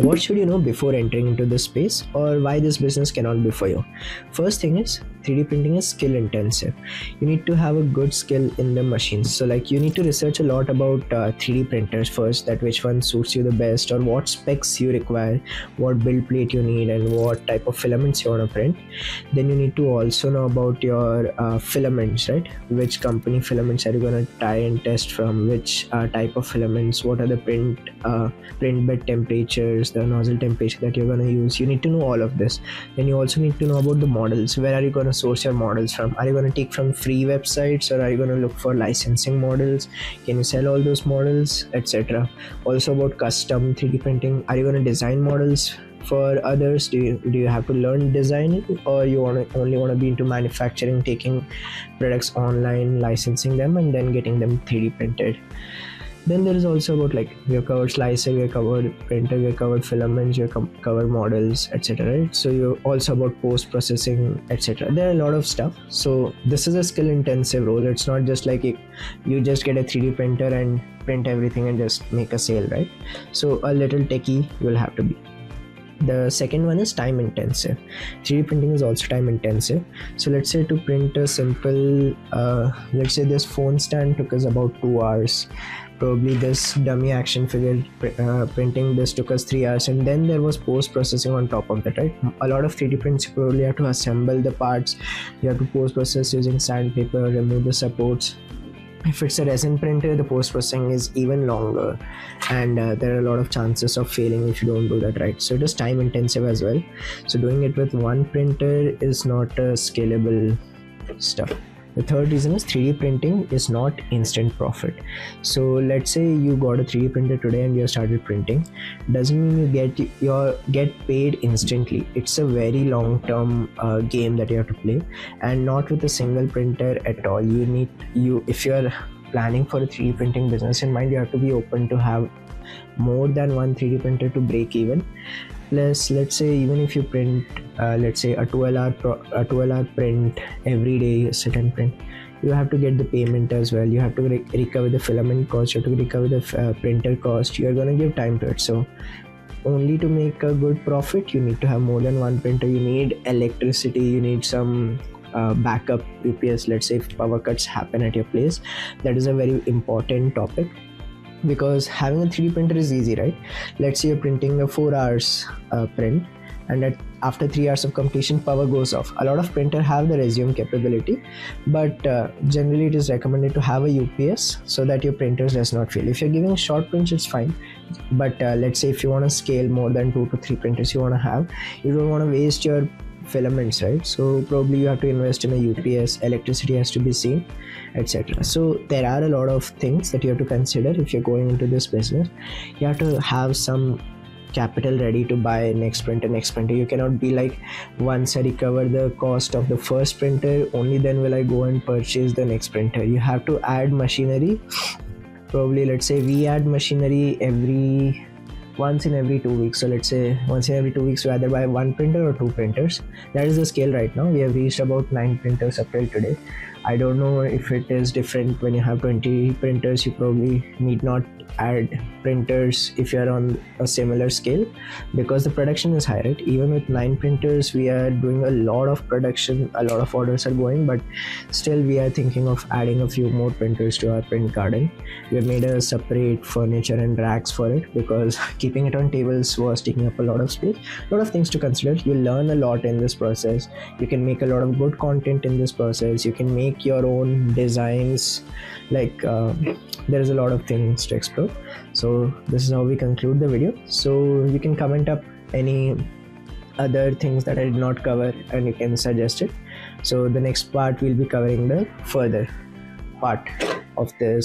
what should you know before entering into this space, or why this business cannot be for you? First thing is, 3D printing is skill intensive. You need to have a good skill in the machines. So like you need to research a lot about 3D printers first, that which one suits you the best, or what specs you require, what build plate you need, and what type of filaments you want to print. Then you need to also know about your filaments, right? Which company filaments are you going to tie and test from, which type of filaments, what are the print bed temperatures, the nozzle temperature that you're going to use. You need to know all of this. Then you also need to know about the models. Where are you going to source your models from? Are you going to take from free websites, or are you going to look for licensing models? Can you sell all those models, etc.? Also about custom 3D printing. Are you going to design models for others? Do you have to learn designing, or you only want to be into manufacturing, taking products online, licensing them, and then getting them 3D printed? Then there is also about, like, we have covered slicer, we have covered printer, we have covered filaments, we have covered models, etc. Right? So you also about post processing, etc. There are a lot of stuff. So this is a skill intensive role. It's not just like you just get a 3D printer and print everything and just make a sale, right? So a little techie you will have to be. The second one is time intensive. 3D printing is also time intensive. So let's say to print a simple, let's say this phone stand took us about 2 hours. Probably this dummy action figure printing, this took us 3 hours, and then there was post processing on top of that, right? A lot of 3D prints, you probably have to assemble the parts, you have to post process using sandpaper, remove the supports. If it's a resin printer, the post processing is even longer, and there are a lot of chances of failing if you don't do that right. So it is time intensive as well. So doing it with one printer is not a scalable stuff. The third reason is 3D printing is not instant profit. So let's say you got a 3D printer today and you started printing. Doesn't mean you get paid instantly. It's a very long term game that you have to play, and not with a single printer at all. If you are planning for a 3D printing business in mind, you have to be open to have more than one 3D printer to break even. Plus, let's say even if you print let's say a 12-hour print every day, you sit and print, you have to get the payment as well. You have to recover the filament cost, you have to recover the printer cost. You are going to give time to it. So only to make a good profit, you need to have more than one printer. You need electricity, you need some backup UPS. Let's say if power cuts happen at your place, that is a very important topic. Because having a 3D printer is easy, right? Let's say you're printing a 4 hours print, and after 3 hours of completion, power goes off. A lot of printers have the resume capability, but generally it is recommended to have a UPS so that your printers does not fail. If you're giving short prints, it's fine, but let's say if you want to scale more than 2 to 3 printers you don't want to waste your filaments, right? So probably you have to invest in a UPS, electricity has to be seen, etc. So there are a lot of things that you have to consider if you're going into this business. You have to have some capital ready to buy next printer. You cannot be like, once I recover the cost of the first printer, only then will I go and purchase the next printer. You have to add machinery. Probably let's say we add machinery once in every 2 weeks. So let's say once in every 2 weeks we either buy one printer or 2 printers. That is the scale right now. We have reached about 9 printers up till today. I don't know if it is different when you have 20 printers. You probably need not add printers if you are on a similar scale, because the production is high, right? Even with 9 printers, we are doing a lot of production, a lot of orders are going, but still we are thinking of adding a few more printers to our print garden. We have made a separate furniture and racks for it, because keeping it on tables was taking up a lot of space. A lot of things to consider. You learn a lot in this process. You can make a lot of good content in this process. You can make your own designs. Like there is a lot of things to explore. So this is how we conclude the video. So you can comment up any other things that I did not cover, and you can suggest it. So the next part we'll be covering the further part of this